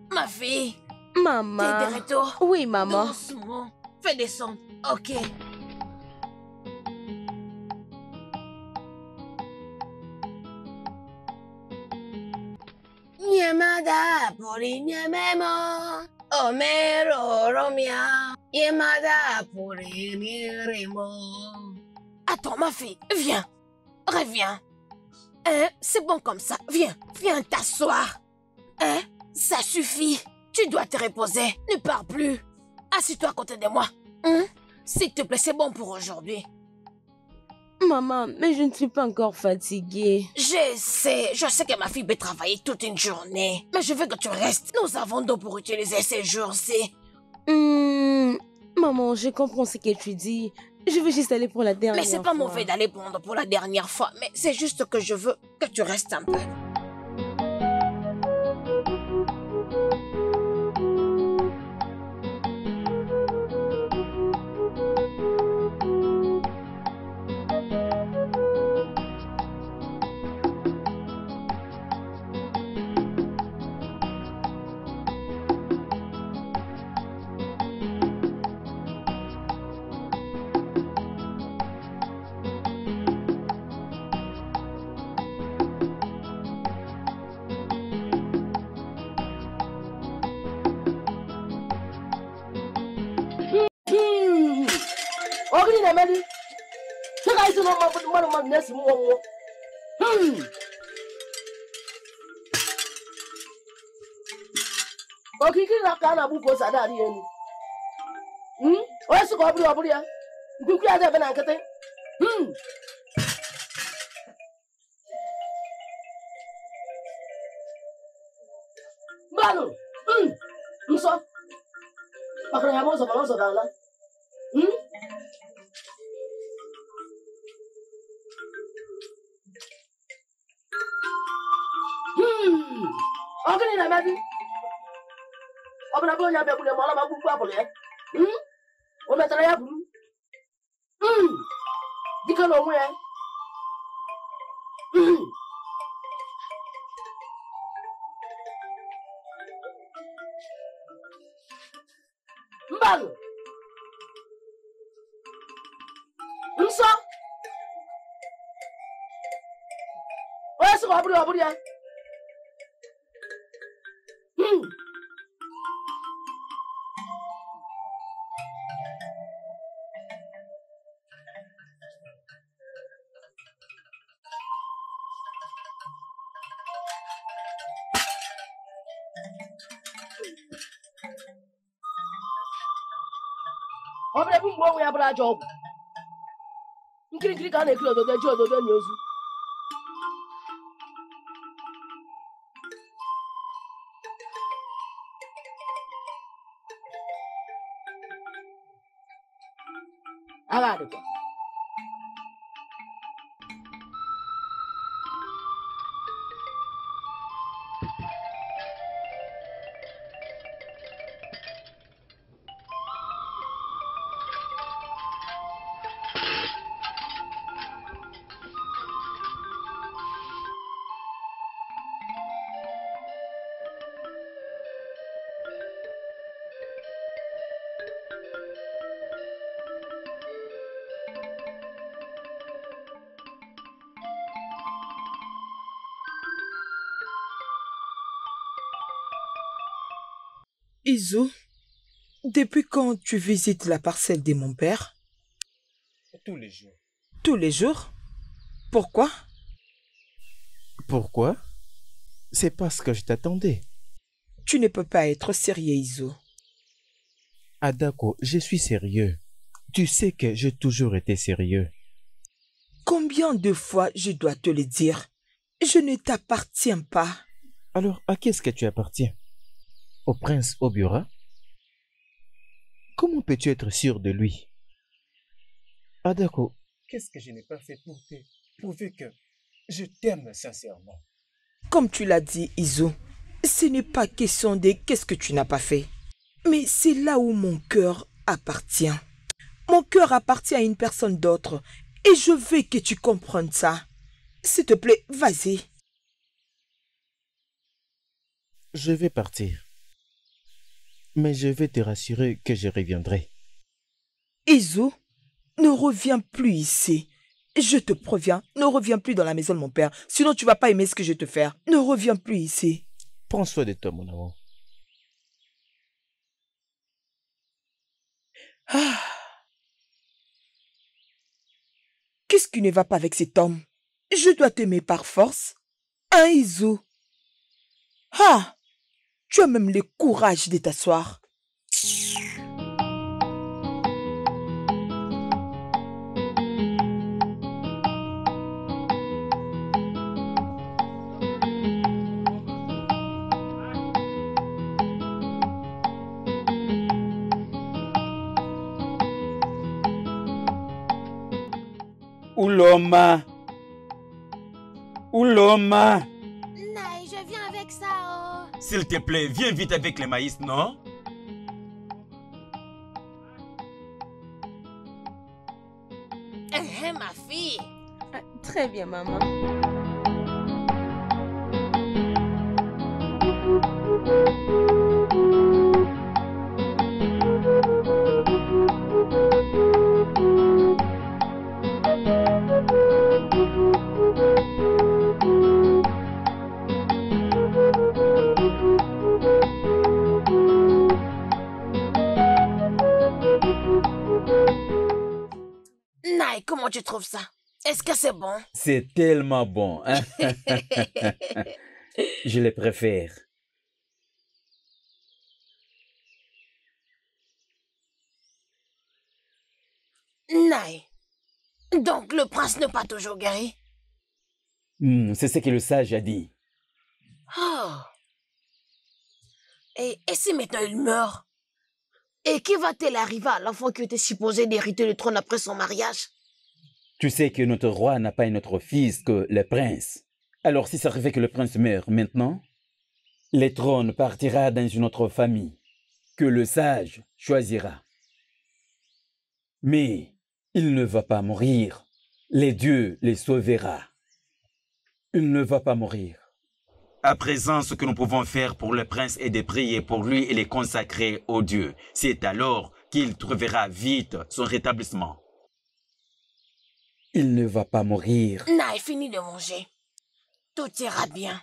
Ma fille. Maman. T'es de retour? Oui, maman. Doucement. Fais descendre. Ok. Yamada puri nyamemo. Omero romia. Yamada puri niremo. Attends, ma fille, viens. Reviens. Hein? C'est bon comme ça. Viens t'asseoir. Hein? Ça suffit. Tu dois te reposer. Ne pars plus. Assis-toi à côté de moi. Hein? S'il te plaît, c'est bon pour aujourd'hui. Maman, mais je ne suis pas encore fatiguée. Je sais que ma fille peut travailler toute une journée. Mais je veux que tu restes. Nous avons d'eau pour utiliser ces jours-ci. Maman, je comprends ce que tu dis. Je veux juste aller pour la dernière fois. Mais c'est pas mauvais d'aller prendre pour la dernière fois. Mais c'est juste que je veux que tu restes un peu. Okiki na ka na buko sada ri enu. O su ko buri ya. Nkuku ya de be na nkete. Balo. Nso. Bakara ya mo so dala. Okini na madi. Obana go nya be bule mo ala ma gugu abule. O metara ya buru. Dika no mu ya. Mbalo. Nso. O su oburi ya. Obre bu ngwo ya bra job. Nkiri ka na ekilo ododo ni ozu. Agora. Izo, depuis quand tu visites la parcelle de mon père? Tous les jours. Tous les jours? Pourquoi? Pourquoi? C'est parce que je t'attendais. Tu ne peux pas être sérieux, Izo. Adako, je suis sérieux. Tu sais que j'ai toujours été sérieux. Combien de fois je dois te le dire? Je ne t'appartiens pas. Alors, à qui est-ce que tu appartiens? Au prince Obiora? Comment peux-tu être sûr de lui? Adako, qu'est-ce que je n'ai pas fait pour te prouver que je t'aime sincèrement? Comme tu l'as dit, Izo, ce n'est pas question de qu'est-ce que tu n'as pas fait. Mais c'est là où mon cœur appartient. Mon cœur appartient à une personne d'autre. Et je veux que tu comprennes ça. S'il te plaît, vas-y. Je vais partir. Mais je vais te rassurer que je reviendrai. Izo, ne reviens plus ici. Je te préviens, ne reviens plus dans la maison de mon père. Sinon, tu vas pas aimer ce que je vais te faire. Ne reviens plus ici. Prends soin de toi, mon amour. Ah. Qu'est-ce qui ne va pas avec cet homme? Je dois t'aimer par force. Hein, Izo? Ah! Tu as même le courage de t'asseoir. Ouloma! Ouloma! Naï, je viens avec ça, oh. S'il te plaît, viens vite avec les maïs, non? Ma fille. Très bien, maman. Naï, comment tu trouves ça? Est-ce que c'est bon? C'est tellement bon, hein? Je les préfère. Naï. Donc le prince n'est pas toujours guéri? C'est ce que le sage a dit. Oh. Et si maintenant il meurt? Et qui va-t-il arriver à l'enfant qui était supposé d'hériter le trône après son mariage? Tu sais que notre roi n'a pas un autre fils que le prince. Alors si ça arrivait que le prince meurt maintenant, le trône partira dans une autre famille que le sage choisira. Mais il ne va pas mourir. Les dieux les sauvera. Il ne va pas mourir. À présent, ce que nous pouvons faire pour le prince est de prier pour lui et les consacrer au Dieu. C'est alors qu'il trouvera vite son rétablissement. Il ne va pas mourir. Naï, fini de manger. Tout ira bien.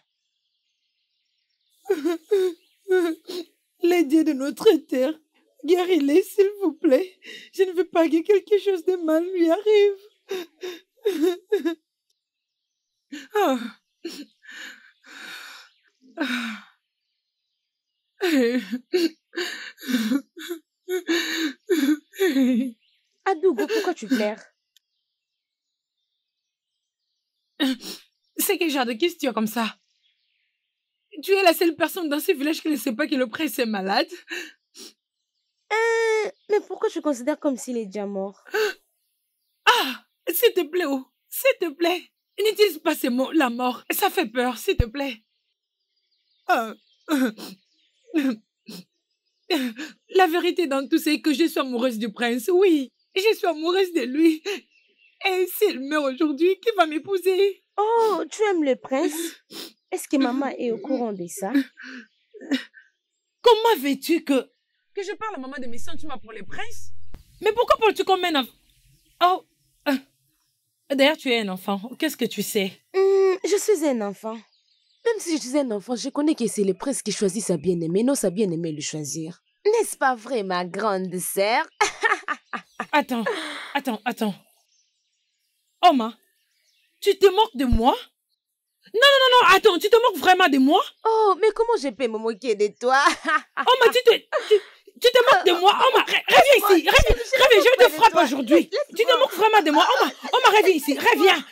Les dieux de notre terre, guéris-les, s'il vous plaît. Je ne veux pas que quelque chose de mal lui arrive. Ah. Adougo, pourquoi tu pleures? C'est quel genre de question comme ça? Tu es la seule personne dans ce village qui ne sait pas que le prince est malade? Mais pourquoi tu considères comme s'il est déjà mort? Ah! S'il te plaît, oh! S'il te plaît! N'utilise pas ces mots, la mort. Ça fait peur, s'il te plaît. La vérité dans tout, c'est que je suis amoureuse du prince. Oui, je suis amoureuse de lui. Et s'il meurt aujourd'hui, qui va m'épouser? Oh, tu aimes le prince? Est-ce que maman est au courant de ça? Comment veux-tu que je parle à maman de mes sentiments pour le prince? Mais pourquoi parles-tu comme un enfant? Oh, d'ailleurs, tu es un enfant. Qu'est-ce que tu sais? Je suis un enfant. Même si je suis un enfant, je connais que c'est le prince qui choisit sa bien-aimée, non sa bien-aimée le choisir. N'est-ce pas vrai, ma grande sœur? Attends. Oma, tu te moques de moi? Non, attends, tu te moques vraiment de moi? Oh, mais comment je peux me moquer de toi? Oma, tu te moques de moi? Oma, reviens ici, reviens, je vais te frapper aujourd'hui. Tu te moques vraiment de moi? Oma, reviens ici, reviens.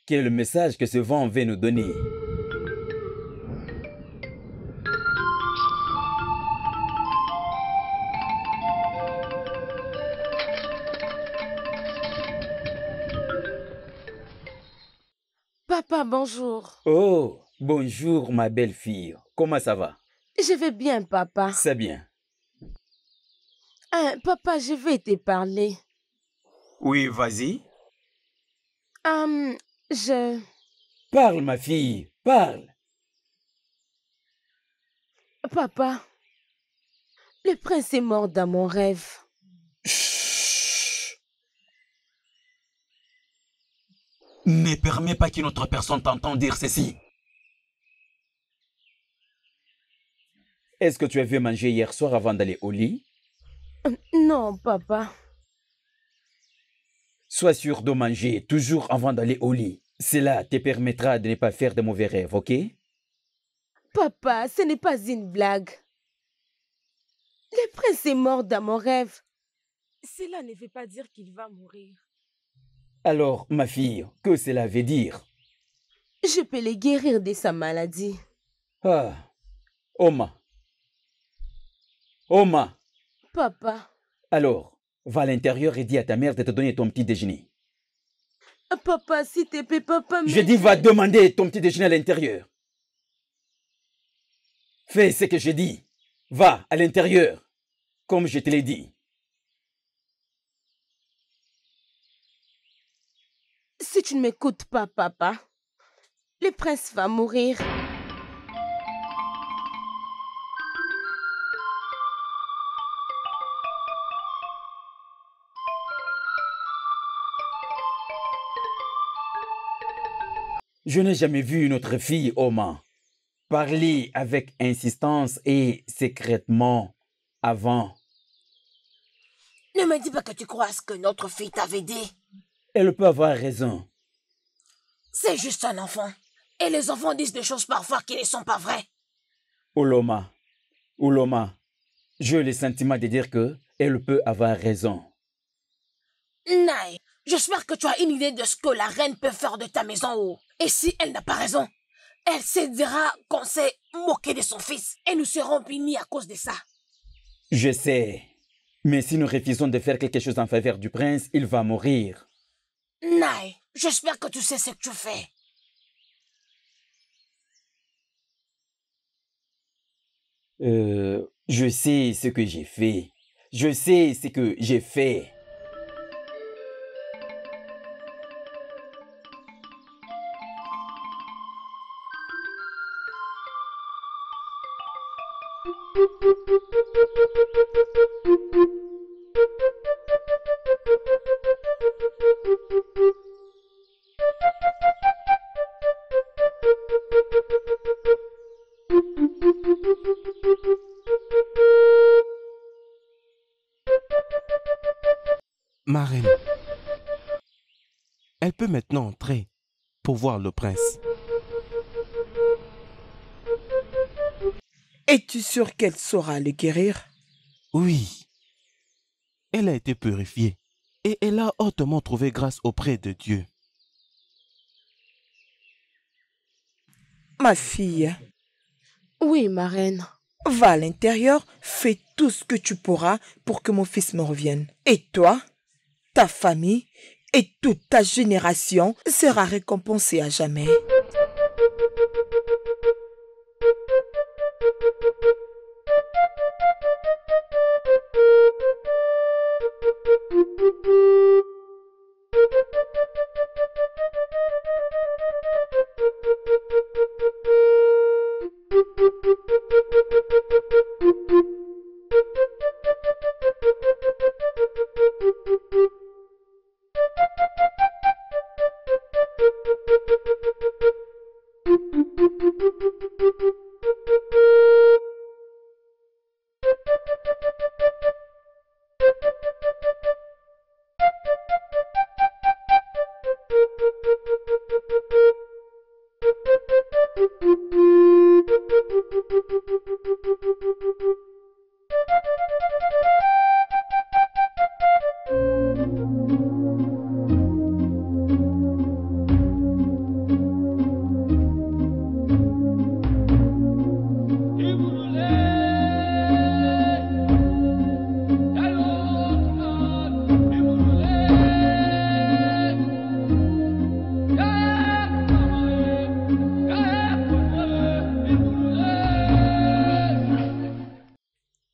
Quel est le message que ce vent veut nous donner? Papa, bonjour. Oh, bonjour ma belle fille. Comment ça va? Je vais bien, papa. C'est bien. Papa, je vais te parler. Oui, vas-y. Je... Parle, ma fille, parle. Papa, le prince est mort dans mon rêve. Chut. Ne permets pas qu'une autre personne t'entende dire ceci. Est-ce que tu as vu manger hier soir avant d'aller au lit? Non, papa. Sois sûr de manger toujours avant d'aller au lit. Cela te permettra de ne pas faire de mauvais rêves, ok? Papa, ce n'est pas une blague. Le prince est mort dans mon rêve. Cela ne veut pas dire qu'il va mourir. Alors, ma fille, que cela veut dire? Je peux le guérir de sa maladie. Ah, Oma. Oma. Papa. Alors, va à l'intérieur et dis à ta mère de te donner ton petit déjeuner. Papa, s'il te plaît, papa... Je dis, va demander ton petit déjeuner à l'intérieur. Fais ce que je dis. Va à l'intérieur, comme je te l'ai dit. Si tu ne m'écoutes pas, papa, le prince va mourir. Je n'ai jamais vu une autre fille, Oma, parler avec insistance et secrètement avant. Ne me dis pas que tu crois à ce que notre fille t'avait dit. Elle peut avoir raison. C'est juste un enfant. Et les enfants disent des choses parfois qui ne sont pas vraies. Ouloma, j'ai le sentiment de dire que elle peut avoir raison. Naï, j'espère que tu as une idée de ce que la reine peut faire de ta maison. Et si elle n'a pas raison, elle se dira qu'on s'est moqué de son fils et nous serons punis à cause de ça. Je sais, mais si nous refusons de faire quelque chose en faveur du prince, il va mourir. Naï, j'espère que tu sais ce que tu fais. Je sais ce que j'ai fait. Je sais ce que j'ai fait. Ma reine, elle peut maintenant entrer pour voir le prince. Es-tu sûr qu'elle saura le guérir? Oui, elle a été purifiée et elle a hautement trouvé grâce auprès de Dieu. Ma fille, Oui, ma reine. va à l'intérieur, fais tout ce que tu pourras pour que mon fils me revienne. Et toi, ta famille et toute ta génération sera récompensée à jamais.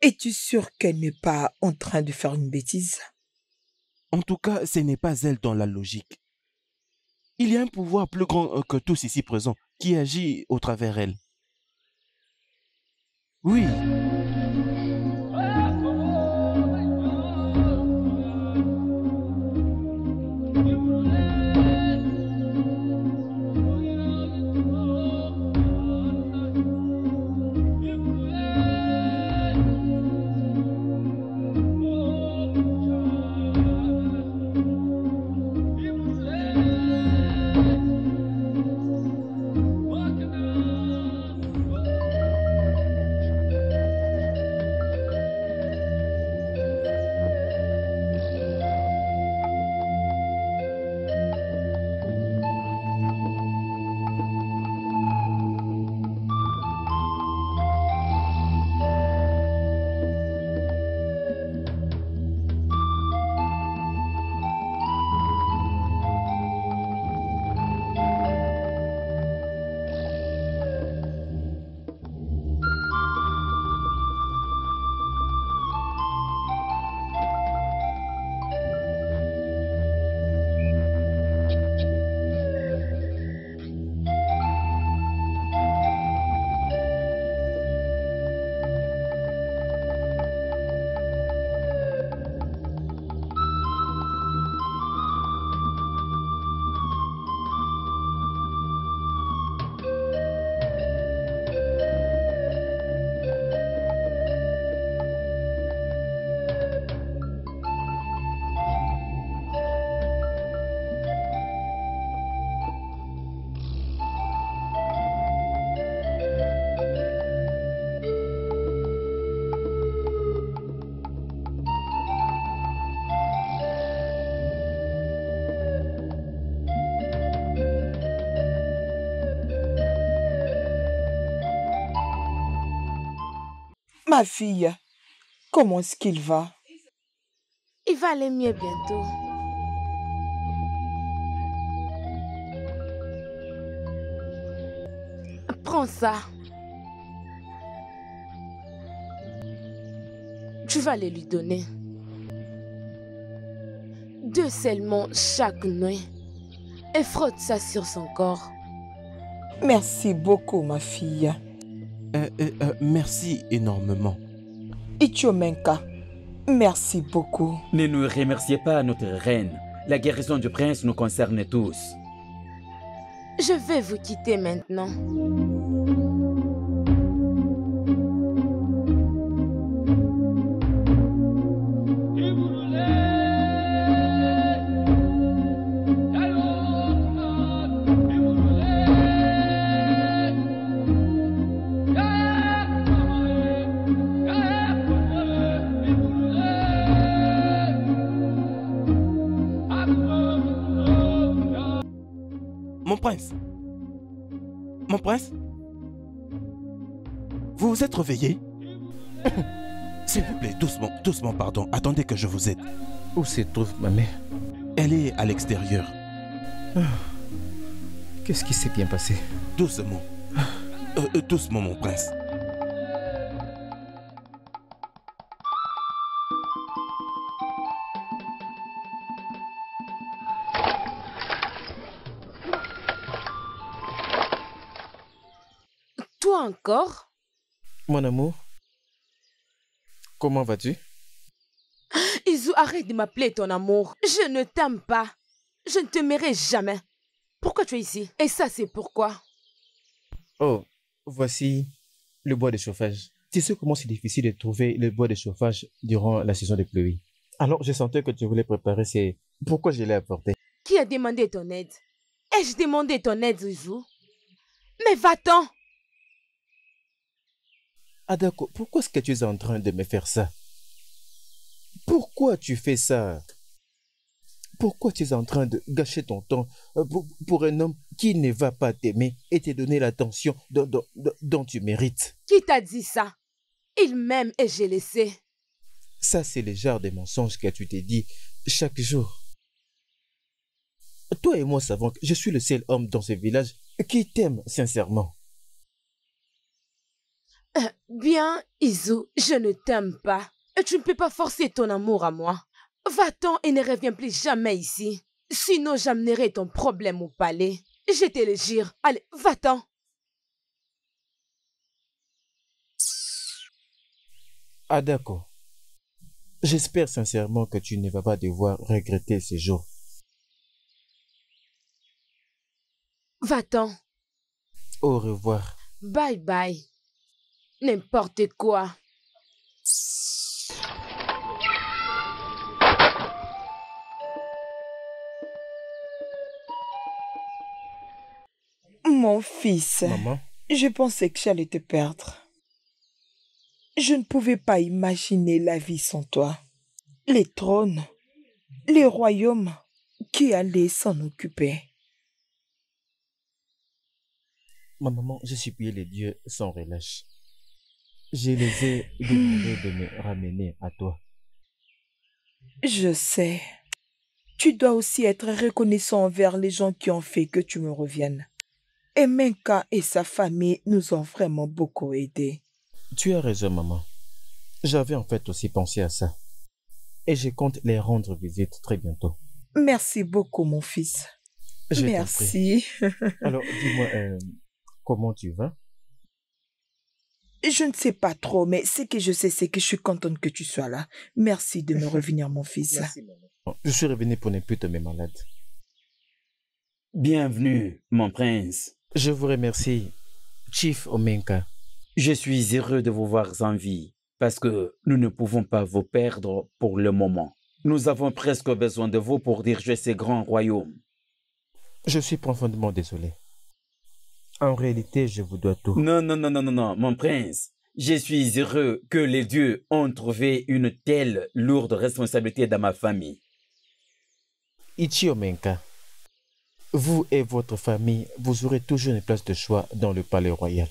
Es-tu sûr qu'elle n'est pas en train de faire une bêtise? En tout cas, ce n'est pas elle dans la logique. Il y a un pouvoir plus grand que tous ici présents qui agit au travers elle. Oui. Ma fille, comment est-ce qu'il va? Il va aller mieux bientôt. Prends ça. Tu vas aller lui donner. 2 seulement chaque nuit. Et frotte ça sur son corps. Merci beaucoup, ma fille. Merci énormément. Itiomenka, merci beaucoup. Ne nous remerciez pas, notre reine. La guérison du prince nous concerne tous. Je vais vous quitter maintenant. Mon prince? Vous vous êtes réveillé? S'il vous plaît, doucement, doucement, pardon. Attendez que je vous aide. Où se trouve ma mère? Elle est à l'extérieur. Qu'est-ce qui s'est bien passé? Doucement. Doucement, mon prince. Toi encore? Mon amour, comment vas-tu? Izu, arrête de m'appeler ton amour. Je ne t'aime pas. Je ne t'aimerai jamais. Pourquoi tu es ici? Et ça, c'est pourquoi? Oh, voici le bois de chauffage. Tu sais comment c'est difficile de trouver le bois de chauffage durant la saison de pluie. Alors, je sentais que tu voulais préparer, c'est pourquoi je l'ai apporté. Qui a demandé ton aide? Ai-je demandé ton aide, Izu? Mais va-t'en! Adako, pourquoi est-ce que tu es en train de me faire ça? Pourquoi tu fais ça? Pourquoi tu es en train de gâcher ton temps pour un homme qui ne va pas t'aimer et te donner l'attention dont tu mérites? Qui t'a dit ça? Il m'aime et je le sais. Ça, c'est le genre de mensonges que tu t'es dit chaque jour. Toi et moi savons que je suis le seul homme dans ce village qui t'aime sincèrement. Bien, Izu, je ne t'aime pas. Et tu ne peux pas forcer ton amour à moi. Va-t'en et ne reviens plus jamais ici. Sinon, j'amènerai ton problème au palais. Je te le jure. Allez, va-t'en. Adako, j'espère sincèrement que tu ne vas pas devoir regretter ces jours. Va-t'en. Au revoir. Bye bye. N'importe quoi. Mon fils, Maman, je pensais que j'allais te perdre. Je ne pouvais pas imaginer la vie sans toi. Les trônes, les royaumes, qui allaient s'en occuper. ma maman, j'ai supplié les dieux sans relâche. Je les ai demandé de me ramener à toi. Je sais. Tu dois aussi être reconnaissant envers les gens qui ont fait que tu me reviennes. Et Menka et sa famille nous ont vraiment beaucoup aidés. Tu as raison, maman. J'avais en fait aussi pensé à ça. Et je compte les rendre visite très bientôt. Merci beaucoup, mon fils. Je t'en prie. Merci. Alors, dis-moi, comment tu vas? Je ne sais pas trop, mais ce que je sais, c'est que je suis contente que tu sois là. Merci de me revenir, mon fils. Merci, maman. Je suis revenu pour ne plus tomber malade. Bienvenue, mon prince. Je vous remercie, Chief Omenka. Je suis heureux de vous voir en vie parce que nous ne pouvons pas vous perdre pour le moment. Nous avons presque besoin de vous pour diriger ces grands royaumes. Je suis profondément désolé. En réalité, je vous dois tout. Non, non, non, non, non, non, mon prince. Je suis heureux que les dieux ont trouvé une telle lourde responsabilité dans ma famille. Ichi Omenka, vous et votre famille, vous aurez toujours une place de choix dans le palais royal.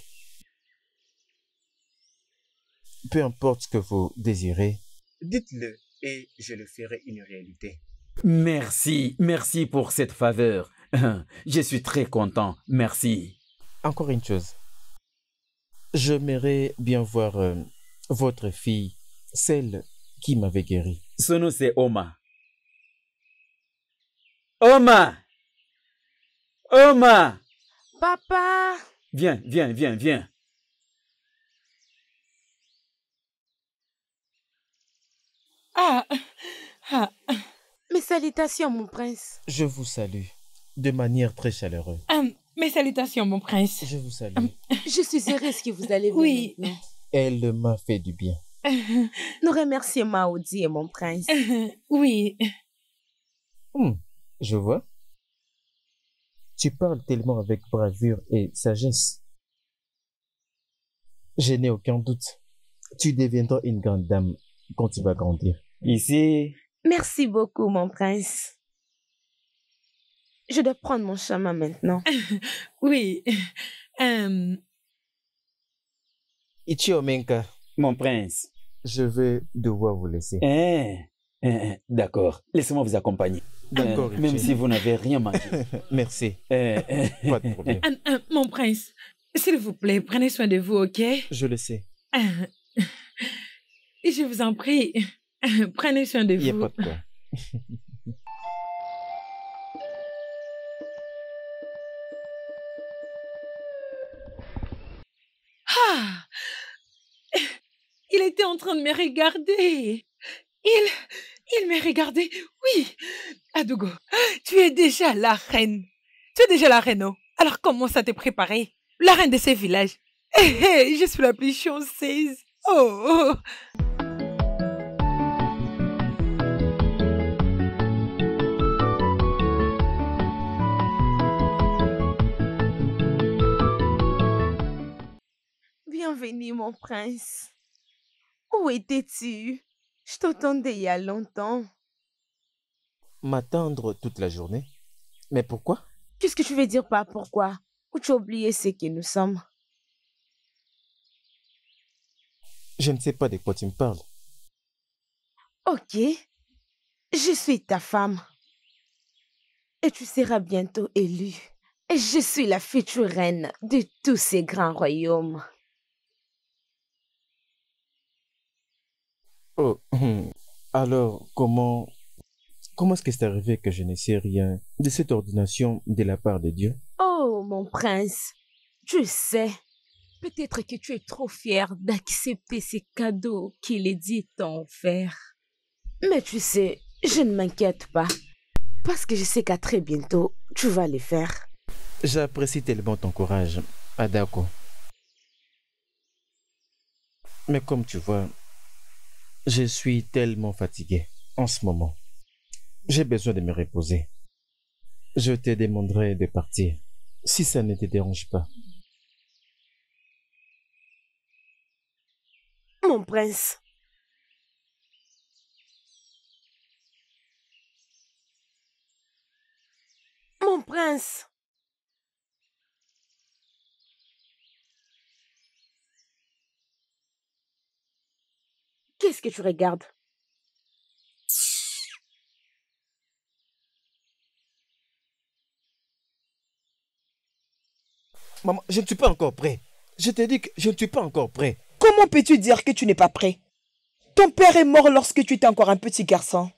Peu importe ce que vous désirez, dites-le et je le ferai une réalité. Merci, merci pour cette faveur. Je suis très content, merci. Encore une chose. J'aimerais bien voir votre fille, celle qui m'avait guéri. Son nom c'est Oma. Oma! Oma! Papa! Viens, viens, viens, viens. Ah, ah, Mes salutations, mon prince. Je vous salue de manière très chaleureuse. mes salutations, mon prince. Je vous salue. Je suis heureuse que vous allez bien Oui. maintenant. Elle m'a fait du bien. Nous remercions Maoudi et mon prince. Oui. Je vois. Tu parles tellement avec bravoure et sagesse. Je n'ai aucun doute. Tu deviendras une grande dame quand tu vas grandir. Ici, Merci beaucoup, mon prince. Je dois prendre mon chemin maintenant. Oui. Ichi Omenka, mon prince. je vais devoir vous laisser. D'accord. Laissez-moi vous accompagner. D'accord, même Ichi. si vous n'avez rien mangé. Merci. Pas de problème. Mon prince, s'il vous plaît, prenez soin de vous, ok? Je le sais. Et je vous en prie, prenez soin de Il n'y a vous. pas de quoi. Ah! Il était en train de me regarder. Il me regardait. Oui. Adogo, tu es déjà la reine. Tu es déjà la reine, oh. Alors commence à te préparer. La reine de ces villages. Je suis la plus chanceuse. Oh. Bienvenue, mon prince. Où étais-tu? Je t'entendais il y a longtemps. M'attendre toute la journée? Mais pourquoi? Qu'est-ce que tu veux dire par pourquoi? Ou tu as oublié ce que nous sommes? Je ne sais pas de quoi tu me parles. Ok. Je suis ta femme. Et tu seras bientôt élue. Et je suis la future reine de tous ces grands royaumes. Oh, alors comment est-ce que c'est arrivé que je ne sais rien de cette ordination de la part de Dieu? Oh, mon prince, tu sais, peut-être que tu es trop fier d'accepter ces cadeaux qu'il est dit t'ont offert. Mais tu sais, je ne m'inquiète pas, parce que je sais qu'à très bientôt, tu vas les faire. J'apprécie tellement ton courage, Adako. Mais comme tu vois, je suis tellement fatigué en ce moment. J'ai besoin de me reposer. Je te demanderai de partir, si ça ne te dérange pas. Mon prince. Mon prince. Qu'est-ce que tu regardes? Maman, je ne suis pas encore prêt. Je te dis que je ne suis pas encore prêt. Comment peux-tu dire que tu n'es pas prêt? Ton père est mort lorsque tu étais encore un petit garçon.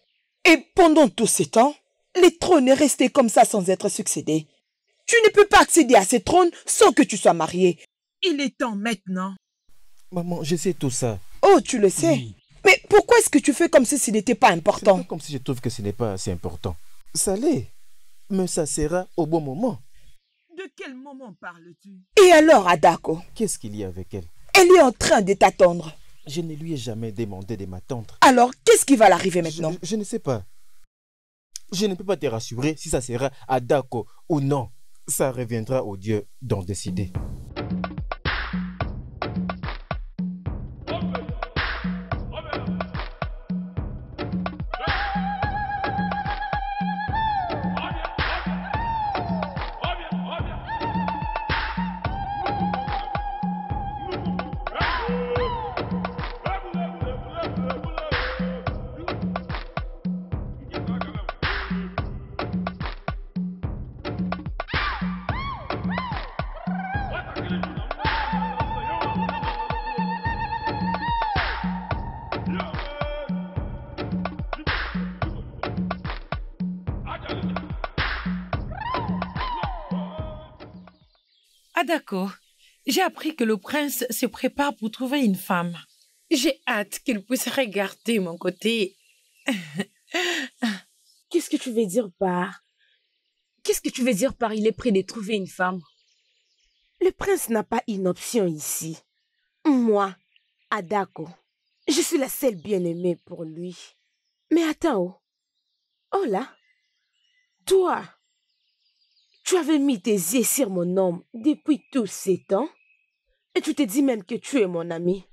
Et pendant tout ce temps, les trônes est resté comme ça sans être succédé. Tu ne peux pas accéder à ces trônes sans que tu sois marié. Il est temps maintenant. Maman, je sais tout ça. Oh, tu le sais. Oui. Mais pourquoi est-ce que tu fais comme si ce n'était pas C'est important? pas comme si je trouve que ce n'est pas assez important. Ça l'est. Mais ça sera au bon moment. De quel moment parles-tu? Et alors, Adako, Qu'est-ce qu'il y a avec elle? elle est en train de t'attendre. Je ne lui ai jamais demandé de m'attendre. Alors, qu'est-ce qui va l'arriver maintenant? Je ne sais pas. Je ne peux pas te rassurer si ça sera Adako ou non. Ça reviendra au Dieu d'en décider. Adako, j'ai appris que le prince se prépare pour trouver une femme. J'ai hâte qu'il puisse regarder mon côté. Qu'est-ce que tu veux dire par... Qu'est-ce que tu veux dire par il est prêt de trouver une femme? Le prince n'a pas une option ici. Moi, Adako, je suis la seule bien-aimée pour lui. Mais attends, oh. Oh là, toi, tu avais mis tes yeux sur mon homme depuis tous ces temps et tu te dis même que tu es mon ami.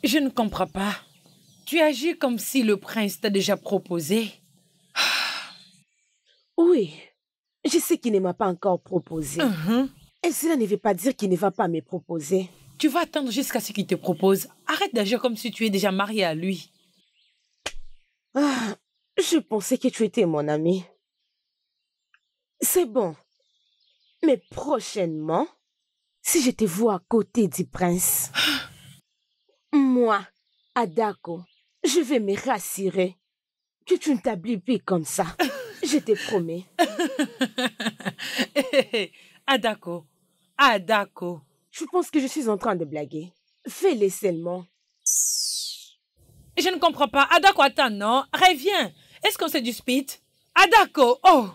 Je ne comprends pas. Tu agis comme si le prince t'a déjà proposé. Oui, je sais qu'il ne m'a pas encore proposé. Et cela ne veut pas dire qu'il ne va pas me proposer. Tu vas attendre jusqu'à ce qu'il te propose. Arrête d'agir comme si tu es déjà marié à lui. Ah, je pensais que tu étais mon ami. C'est bon. Mais prochainement, si je te vois à côté du prince, moi, Adako, je vais me rassurer que tu ne t'habilles plus comme ça. Je te promets. Adako, Adako. Je pense que je suis en train de blaguer. Fais-le seulement. Je ne comprends pas. Adako, attends, non? Reviens. Est-ce qu'on se dispute? Adako, oh!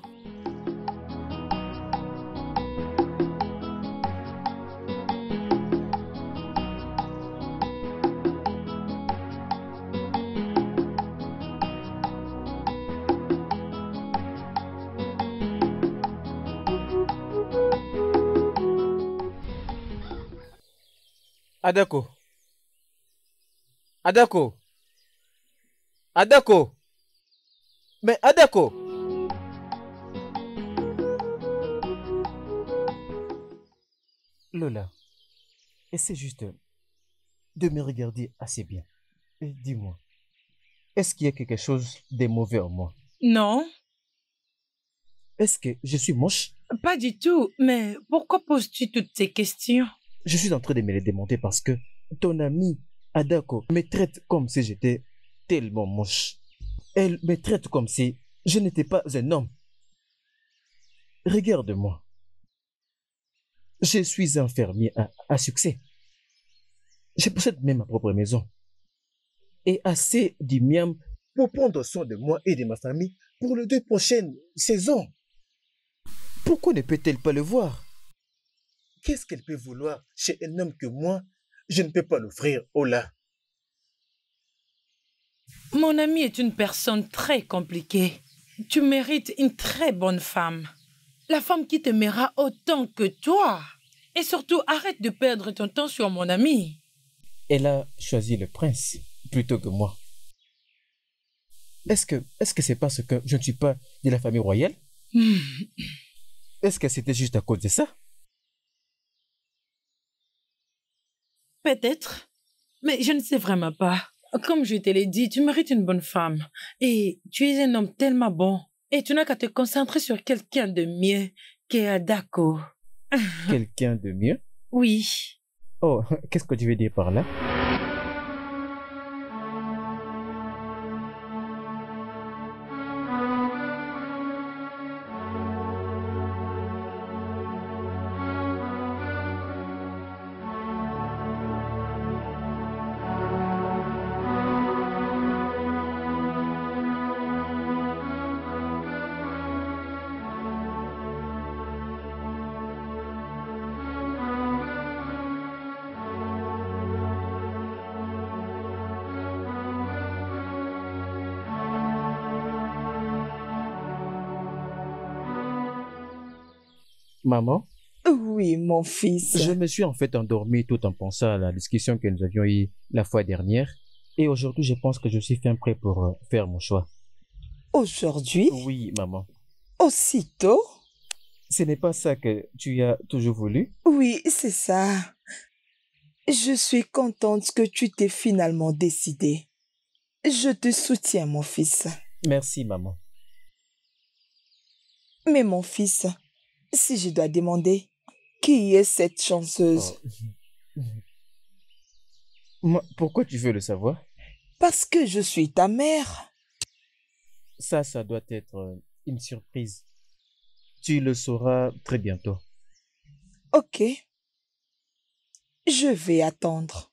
Adako. Adako. Adako. Mais Adako. Lola, essaie juste de me regarder assez bien. Et dis-moi, est-ce qu'il y a quelque chose de mauvais en moi? Non, Est-ce que je suis moche? pas du tout. Mais pourquoi poses-tu toutes ces questions? Je suis en train de me les demander parce que ton ami Adako me traite comme si j'étais tellement moche. Elle me traite comme si je n'étais pas un homme. Regarde-moi. Je suis un fermier à succès. Je possède même ma propre maison. Et assez du miam pour prendre soin de moi et de ma famille pour les 2 prochaines saisons. Pourquoi ne peut-elle pas le voir? Qu'est-ce qu'elle peut vouloir chez un homme que moi, je ne peux pas l'offrir, Ola? Mon ami est une personne très compliquée. Tu mérites une très bonne femme. La femme qui t'aimera autant que toi. Et surtout, arrête de perdre ton temps sur mon ami. Elle a choisi le prince plutôt que moi. Est-ce que c'est parce que je ne suis pas de la famille royale? Est-ce que c'était juste à cause de ça? Peut-être. Mais je ne sais vraiment pas. Comme je te l'ai dit, tu mérites une bonne femme. Et tu es un homme tellement bon. Et tu n'as qu'à te concentrer sur quelqu'un de mieux qu'Adako. Quelqu'un de mieux? Oui. Oh, qu'est-ce que tu veux dire par là? Maman, Oui, mon fils. je me suis en fait endormi tout en pensant à la discussion que nous avions eue la fois dernière. Et aujourd'hui, je pense que je suis fin prêt pour faire mon choix. Aujourd'hui, Oui, maman. aussitôt? Ce n'est pas ça que tu as toujours voulu? Oui, c'est ça. Je suis contente que tu t'es finalement décidé. Je te soutiens, mon fils. Merci, maman. Mais mon fils, si je dois demander, qui est cette chanceuse? Oh. Pourquoi tu veux le savoir? Parce que je suis ta mère. Ça doit être une surprise. Tu le sauras très bientôt. Ok. Je vais attendre.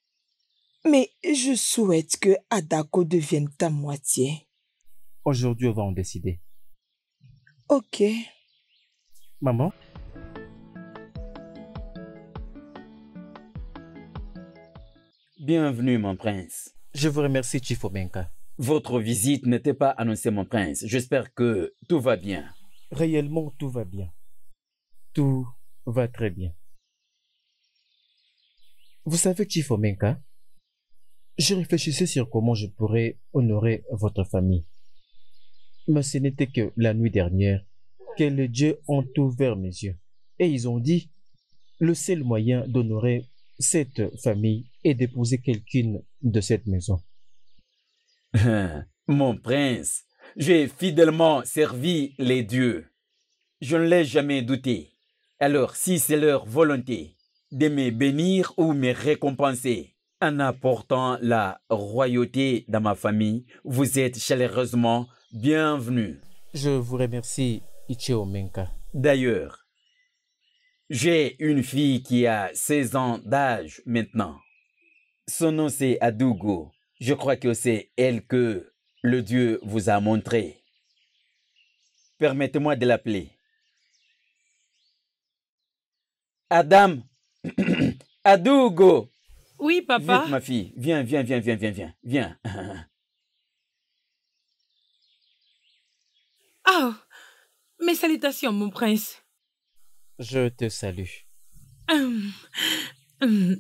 Mais je souhaite que Adako devienne ta moitié. Aujourd'hui, on va en décider. Ok. Maman? Bienvenue, mon prince. Je vous remercie, Chief Omenka. Votre visite n'était pas annoncée, mon prince. J'espère que tout va bien. Réellement, tout va bien. Tout va très bien. Vous savez, Chief Omenka, je réfléchissais sur comment je pourrais honorer votre famille. Mais ce n'était que la nuit dernière que les dieux ont ouvert mes yeux. Et ils ont dit, le seul moyen d'honorer cette famille est d'épouser quelqu'une de cette maison. Mon prince, j'ai fidèlement servi les dieux. Je ne l'ai jamais douté. Alors, si c'est leur volonté de me bénir ou me récompenser en apportant la royauté dans ma famille, vous êtes chaleureusement bienvenus. Je vous remercie, Ichio Menka. D'ailleurs, j'ai une fille qui a 16 ans d'âge maintenant. Son nom c'est Adugo. Je crois que c'est elle que le Dieu vous a montré. Permettez-moi de l'appeler. Adam, Adugo. Oui, papa. Vite, ma fille. Viens. Viens. Oh, mes salutations, mon prince. Je te salue. Hum, hum,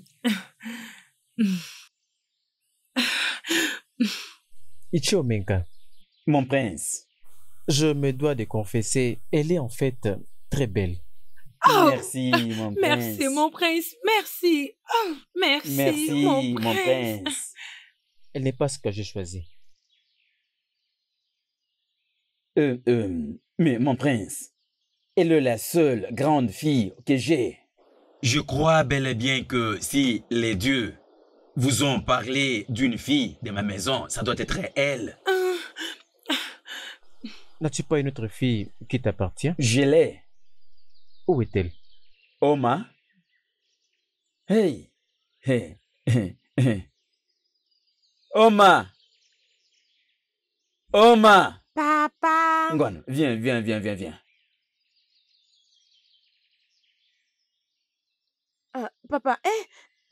Ichio Menka, Mon prince. je me dois de confesser, elle est en fait très belle. Oh, Merci, mon prince. merci, mon prince. Merci. Oh, merci, Merci, mon mon prince. prince. Elle n'est pas ce que j'ai choisi. Mais mon prince, elle est la seule grande fille que j'ai. Je crois bel et bien que si les dieux vous ont parlé d'une fille de ma maison. Ça doit être elle. N'as-tu pas une autre fille qui t'appartient? Je l'ai. Où est-elle? Oma? Hey! Hey! Hey! Hey! Oma! Oma! Papa. Ngwan, viens. Papa,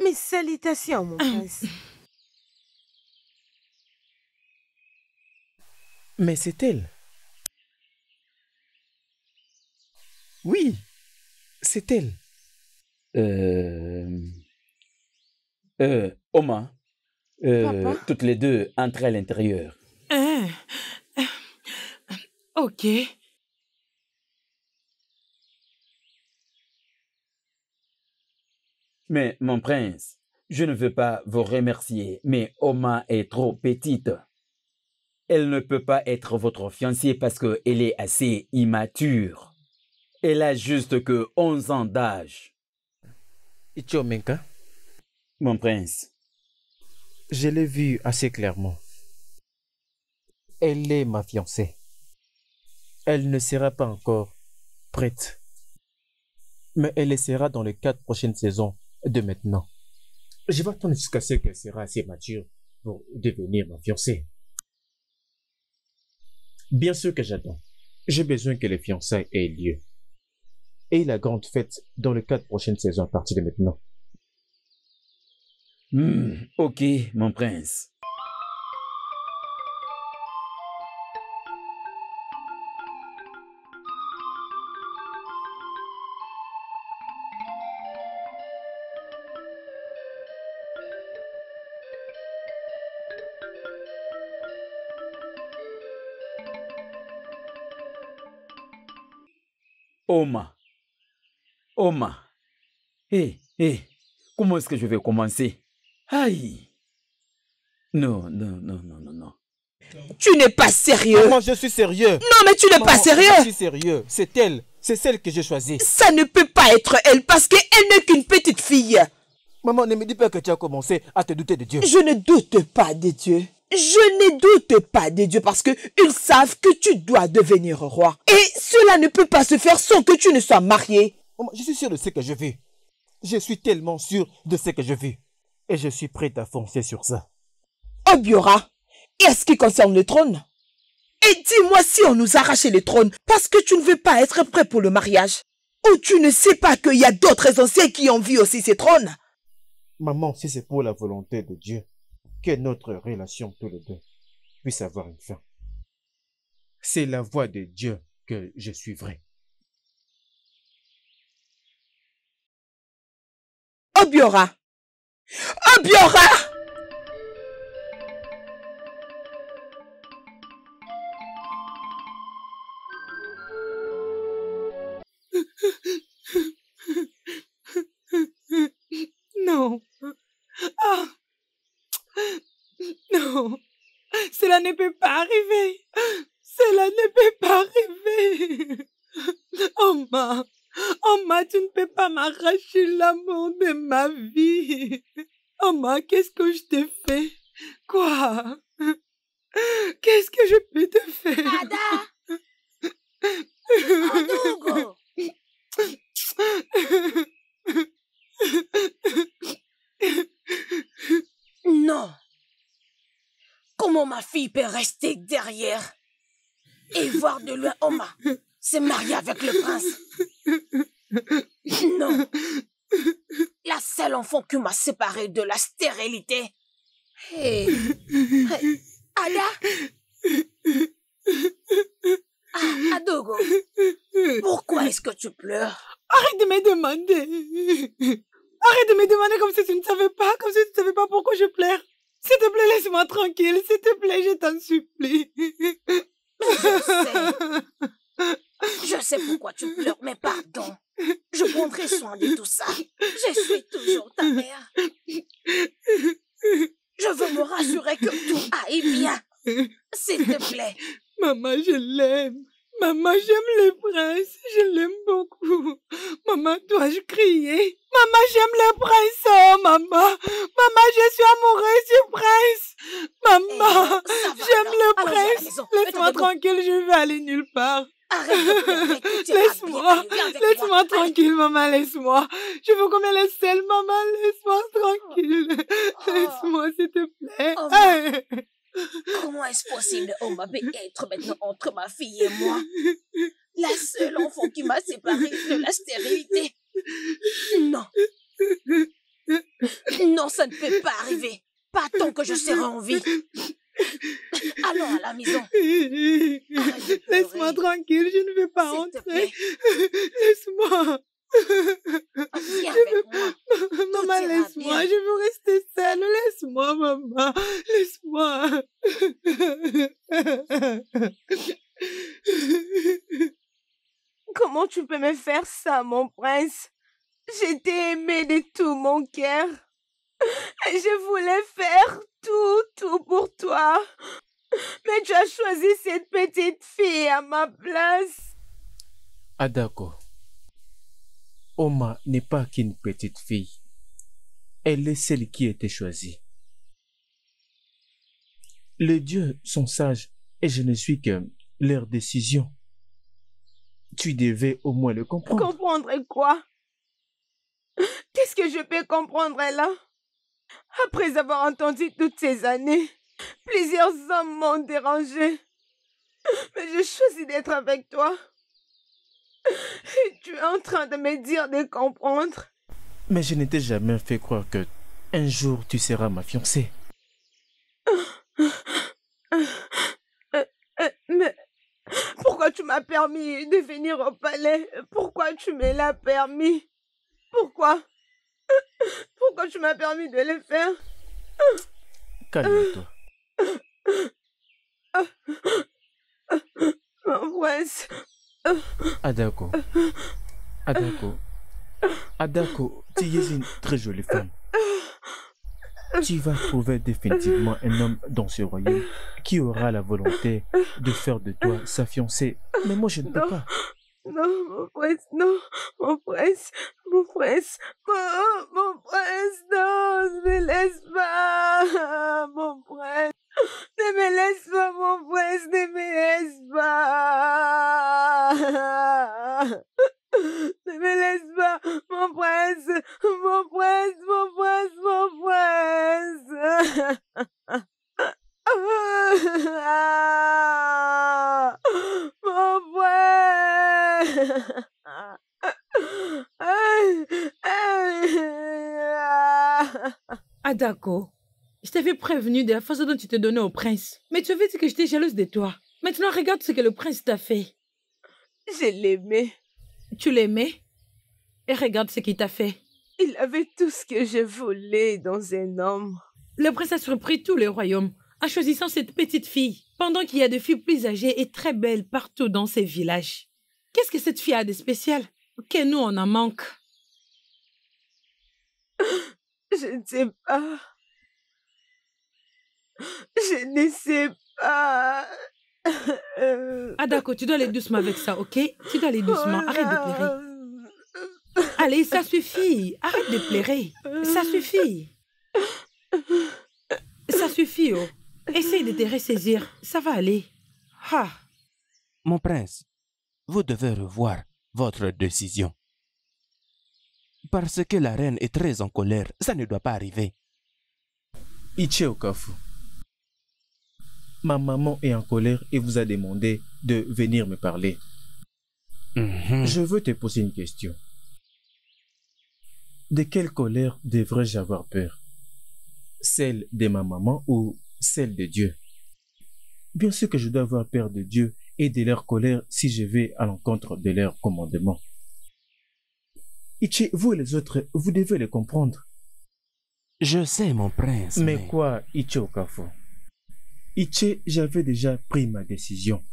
mes salutations, mon prince. Mais c'est elle. Oui, c'est elle. Oma, Papa? toutes les deux, entrez à l'intérieur. Ok. Mais mon prince, je ne veux pas vous remercier, mais Oma est trop petite. Elle ne peut pas être votre fiancée parce qu'elle est assez immature. Elle a juste que 11 ans d'âge. Ichiomenka, Mon prince, je l'ai vue assez clairement. Elle est ma fiancée. Elle ne sera pas encore prête. Mais elle le sera dans les 4 prochaines saisons de maintenant. Je vais attendre jusqu'à ce qu'elle sera assez mature pour devenir ma fiancée. Bien sûr que j'attends. J'ai besoin que les fiançailles aient lieu. Et la grande fête dans les 4 prochaines saisons à partir de maintenant. ok, mon prince. Oma. Hé, comment est-ce que je vais commencer? Aïe. Non. Tu n'es pas sérieux. Maman, je suis sérieux. Non, mais tu n'es pas Je sérieux. suis sérieux. C'est elle. C'est celle que j'ai choisie. Ça ne peut pas être elle parce qu'elle n'est qu'une petite fille. Maman, ne me dis pas que tu as commencé à te douter de Dieu. Je ne doute pas de Dieu. Je ne doute pas de Dieu parce qu'ils savent que tu dois devenir roi. Et cela ne peut pas se faire sans que tu ne sois marié. Maman, je suis sûr de ce que je veux. Je suis tellement sûr de ce que je veux. Et je suis prêt à foncer sur ça. Obiora, et à ce qui concerne le trône? Et dis-moi si on nous arrachait le trône parce que tu ne veux pas être prêt pour le mariage. Ou tu ne sais pas qu'il y a d'autres anciens qui envient aussi ces trônes. Maman, si c'est pour la volonté de Dieu, que notre relation tous les deux puisse avoir une fin. C'est la voie de Dieu que je suivrai. Obiora! Obiora! Non. Ah. Non. Cela ne peut pas arriver. Cela ne peut pas arriver. Oma, tu ne peux pas m'arracher l'amour de ma vie. Oma, qu'est-ce que je t'ai fait? Quoi? Qu'est-ce que je peux te faire? Ada! Adogo! Non! Comment ma fille peut rester derrière et voir de loin Oma se marier avec le prince? Non! La seule enfant qui m'a séparée de la stérilité. Hey. Ada? Ah, Adogo, pourquoi est-ce que tu pleures? Arrête de me demander. Arrête de me demander comme si tu ne savais pas, comme si tu ne savais pas pourquoi je pleure. S'il te plaît, laisse-moi tranquille. S'il te plaît, je t'en supplie. Je sais pourquoi tu pleures, mais pardon. Je prendrai soin de tout ça. Je suis toujours ta mère. Je veux me rassurer que tout aille bien. S'il te plaît. Maman, je l'aime. Maman, j'aime le prince. Je l'aime beaucoup. Maman, dois-je crier? Maman, j'aime le prince. Oh, maman. Maman, je suis amoureuse du prince. Maman, j'aime le prince. Laisse-moi tranquille, je vais aller nulle part. Laisse-moi. Laisse-moi tranquille, maman, laisse-moi. Je veux qu'on me laisse seule, maman. Laisse-moi tranquille. Laisse-moi, s'il te plaît. Comment est-ce possible, Oma, être maintenant entre ma fille et moi? La seule enfant qui m'a séparée de la stérilité. Non. Non, ça ne peut pas arriver. Pas tant que je serai en vie. Allons à la maison. Laisse-moi tranquille, je ne vais pas rentrer. Laisse-moi. Viens avec moi. Maman, laisse-moi, je veux rester seule. Laisse-moi, maman. Laisse-moi. Comment tu peux me faire ça, mon prince? Je t'ai aimé de tout mon cœur. Et je voulais faire tout pour toi. Mais tu as choisi cette petite fille à ma place. Adako, Oma n'est pas qu'une petite fille. Elle est celle qui a été choisie. Les dieux sont sages et je ne suis que leur décision. Tu devais au moins le comprendre. Comprendre quoi? Qu'est-ce que je peux comprendre là? Après avoir entendu toutes ces années, plusieurs hommes m'ont dérangé. Mais je choisis d'être avec toi. Et tu es en train de me dire de comprendre. Mais je ne t'ai jamais fait croire que un jour tu seras ma fiancée. Mais pourquoi tu m'as permis de venir au palais? Pourquoi tu me l'as permis? Pourquoi? Pourquoi tu m'as permis de le faire? Calme-toi. Mon prince. Adako. Adako, tu es une très jolie femme. Tu vas trouver définitivement un homme dans ce royaume qui aura la volonté de faire de toi sa fiancée. Mais moi, je ne peux pas. Non, mon prince, non, mon prince, mon prince, mon prince, non, ne me laisse pas, mon prince, ne me laisse pas, mon prince, ne me laisse pas, ne me laisse pas, mon prince, mon prince, mon prince, mon prince. Mon frère. Adako, je t'avais prévenu de la façon dont tu te donnais au prince. Mais tu avais dit que j'étais jalouse de toi. Maintenant, regarde ce que le prince t'a fait. Je l'aimais. Tu l'aimais? Et regarde ce qu'il t'a fait. Il avait tout ce que je voulais dans un homme. Le prince a surpris tout le royaume en choisissant cette petite fille, pendant qu'il y a des filles plus âgées et très belles partout dans ces villages. Qu'est-ce que cette fille a de spécial? Que nous, on en manque. Je ne sais pas. Je ne sais pas. Adako, tu dois aller doucement avec ça, ok? Tu dois aller doucement. Arrête de pleurer. Allez, ça suffit. Arrête de pleurer. Ça suffit. Ça suffit, oh. Essaye de te ressaisir. Ça va aller. Ah. Mon prince, vous devez revoir votre décision. Parce que la reine est très en colère. Ça ne doit pas arriver. Iché Okafu. Ma maman est en colère et vous a demandé de venir me parler. Je veux te poser une question. De quelle colère devrais-je avoir peur? Celle de ma maman ou celle de Dieu? Bien sûr que je dois avoir peur de Dieu et de leur colère si je vais à l'encontre de leurs commandements. Iché, vous et les autres, vous devez les comprendre. Je sais, mon prince. Mais quoi, Iché Okafu? Iché, j'avais déjà pris ma décision.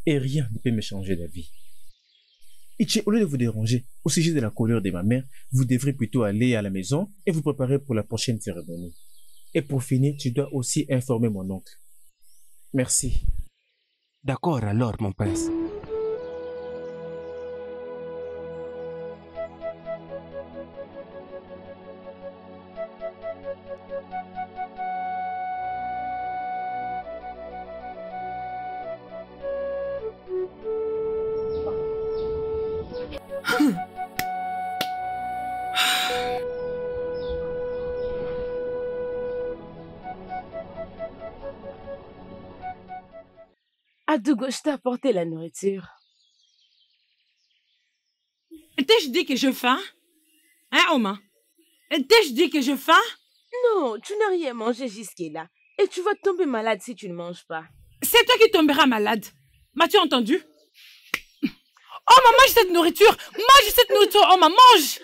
Et rien ne peut me changer d'avis. Iché, au lieu de vous déranger au sujet de la colère de ma mère, vous devrez plutôt aller à la maison et vous préparer pour la prochaine cérémonie. Et pour finir, tu dois aussi informer mon oncle. Merci. D'accord alors, mon prince. 「」 « Adougo, je t'ai apporté la nourriture. T'ai-je dit que j'ai faim? Hein, Oma? T'ai-je dit que j'ai faim? Non, tu n'as rien mangé jusque-là. Et tu vas tomber malade si tu ne manges pas. C'est toi qui tomberas malade. M'as-tu entendu? Oma, mange cette nourriture! Mange cette nourriture, Oma, mange!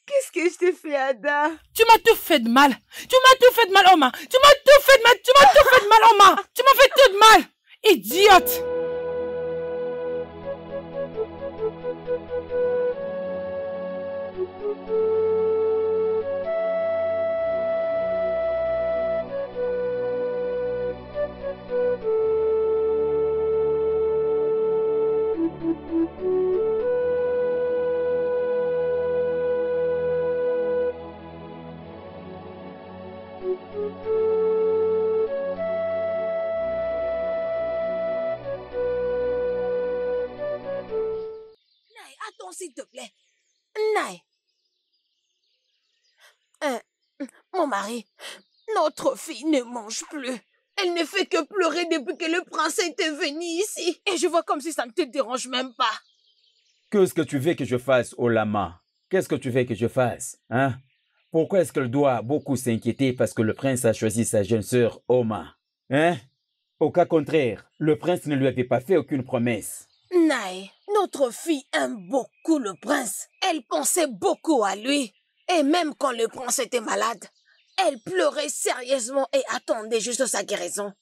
Qu'est-ce que je t'ai fait, Ada? Tu m'as tout fait de mal. Tu m'as tout fait de mal, Oma. Tu m'as tout fait de mal. Tu m'as tout fait de mal, Oma. Tu m'as fait tout de mal. Idiote! Attends, s'il te plaît. Naï. Mon mari, notre fille ne mange plus. Elle ne fait que pleurer depuis que le prince était venu ici. Et je vois comme si ça ne te dérange même pas. Qu'est-ce que tu veux que je fasse, Olama? Qu'est-ce que tu veux que je fasse, hein? Pourquoi est-ce qu'elle doit beaucoup s'inquiéter parce que le prince a choisi sa jeune sœur, Oma? Hein? Au cas contraire, le prince ne lui avait pas fait aucune promesse. Naï, notre fille aime beaucoup le prince. Elle pensait beaucoup à lui. Et même quand le prince était malade, elle pleurait sérieusement et attendait juste sa guérison.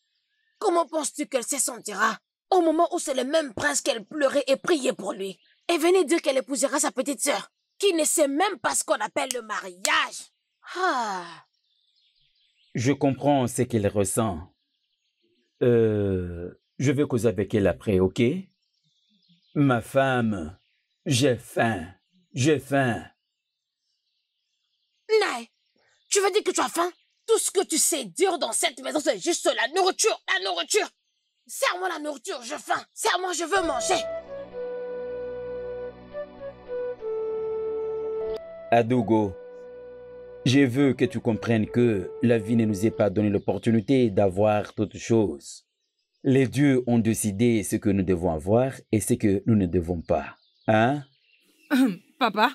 Comment penses-tu qu'elle se sentira au moment où c'est le même prince qu'elle pleurait et priait pour lui et venait dire qu'elle épousera sa petite sœur, qui ne sait même pas ce qu'on appelle le mariage? Je comprends ce qu'elle ressent. Je vais causer avec elle après, ok? Ma femme, j'ai faim. J'ai faim. Naï, tu veux dire que tu as faim? Tout ce que tu sais dire dans cette maison, c'est juste la nourriture, la nourriture. Serre-moi la nourriture, j'ai faim. Serre-moi, je veux manger. Adougo, je veux que tu comprennes que la vie ne nous est pas donné l'opportunité d'avoir toutes choses. Les dieux ont décidé ce que nous devons avoir et ce que nous ne devons pas. Hein? Papa,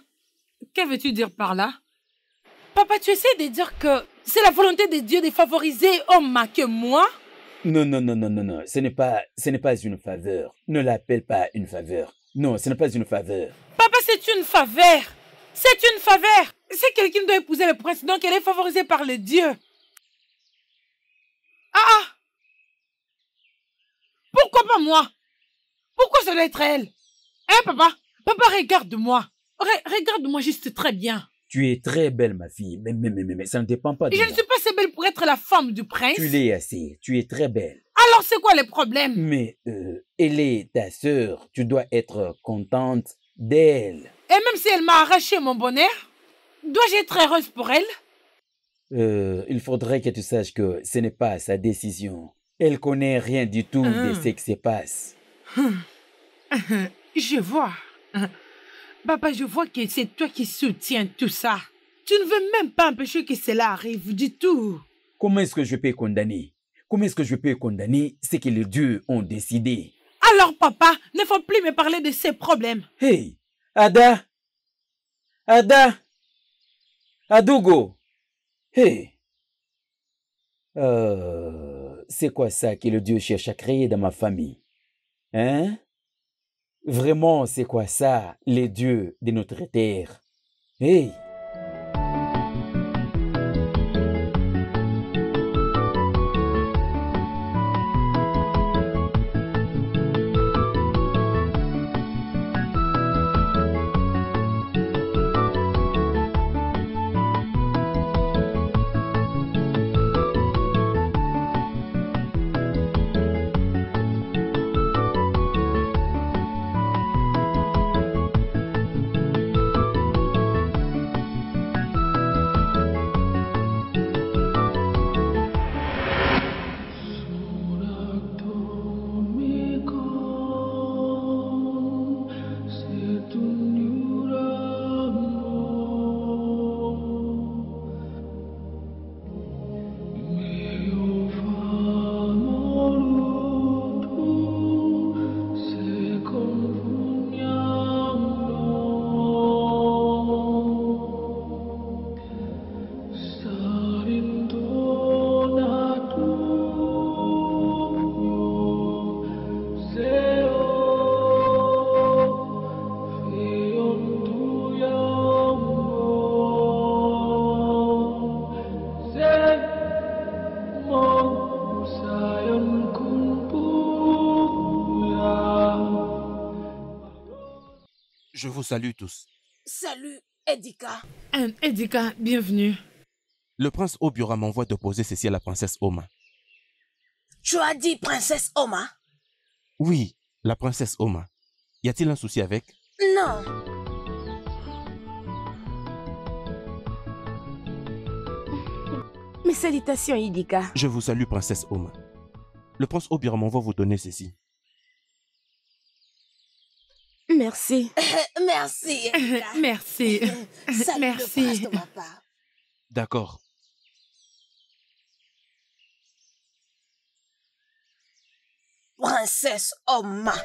que veux-tu dire par là? Papa, tu essaies de dire que c'est la volonté de Dieu de favoriser Oma que moi? Non, non, non, non, non, non. Ce n'est pas une faveur. Ne l'appelle pas une faveur. Non, ce n'est pas une faveur. Papa, c'est une faveur. C'est une faveur. C'est quelqu'un qui doit épouser le prince, donc elle est favorisée par le Dieu. Ah! Pourquoi pas moi? Pourquoi ça doit être elle? Hein, papa? Papa, regarde-moi. Regarde-moi juste très bien. Tu es très belle, ma fille, mais ça ne dépend pas de Je moi. ne suis pas assez belle pour être la femme du prince. Tu l'es assez, tu es très belle. Alors, c'est quoi le problème? Mais elle est ta sœur, tu dois être contente d'elle. Et même si elle m'a arraché mon bonheur, dois-je être heureuse pour elle? Il faudrait que tu saches que ce n'est pas sa décision. Elle connaît rien du tout de ce qui se passe. Je vois. Papa, je vois que c'est toi qui soutiens tout ça. Tu ne veux même pas empêcher que cela arrive du tout. Comment est-ce que je peux condamner? Comment est-ce que je peux condamner ce que les dieux ont décidé? Alors, papa, ne faut plus me parler de ces problèmes. Hey, Ada! Ada! Adougo! Hey! C'est quoi ça que le Dieu cherche à créer dans ma famille? Hein? Vraiment, c'est quoi ça, les dieux de notre terre? Hey! Je vous salue tous. Salut, Edika. Edika, bienvenue. Le prince Obiora m'envoie de poser ceci à la princesse Oma. Tu as dit princesse Oma? Oui, la princesse Oma. Y a-t-il un souci avec? Non. Mes salutations, Idika. Je vous salue, princesse Oma. Le prince Obiora m'envoie vous donner ceci. Merci. Merci, Edika. Merci. Salut Merci. le prince de ma part. D'accord. Princesse Oma.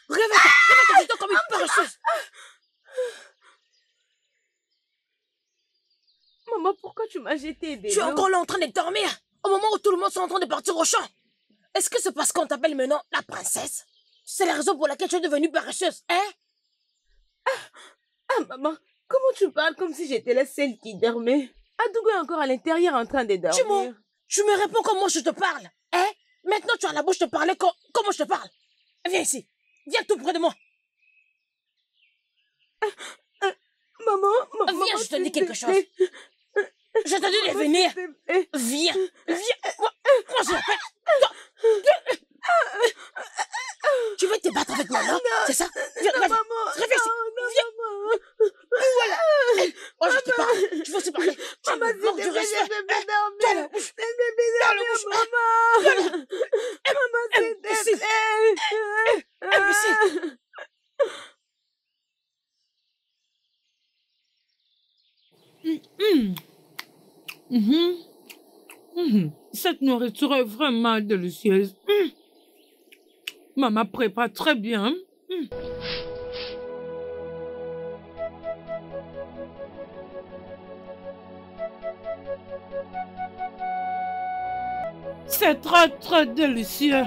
Réveille-toi comme une paresseuse. Maman, pourquoi tu m'as jeté des Tu es encore là en train de dormir au moment où tout le monde est en train de partir au champ. Est-ce que c'est parce qu'on t'appelle maintenant la princesse? C'est la raison pour laquelle tu es devenue paresseuse, hein? Ah, maman, comment tu parles comme si j'étais la seule qui dormait? Adougou est encore à l'intérieur en train de dormir. Tu me réponds comment je te parle, hein? Maintenant tu as la bouche de parler comment je te parle. Viens ici. Viens tout près de moi. Maman, Viens, je te dis quelque chose. Je te dis de venir. Viens. Moi je l'appelle. Tu veux te battre avec moi, non? C'est ça? Viens, réveille ici. Viens. Voilà. Oh, je te parle. Tu veux aussi parler. Tu me manques du respect. Dans la bouche. Dans la bouche. Imbécile. Imbécile. Cette nourriture est vraiment délicieuse. Maman prépare très bien. C'est très, très délicieux.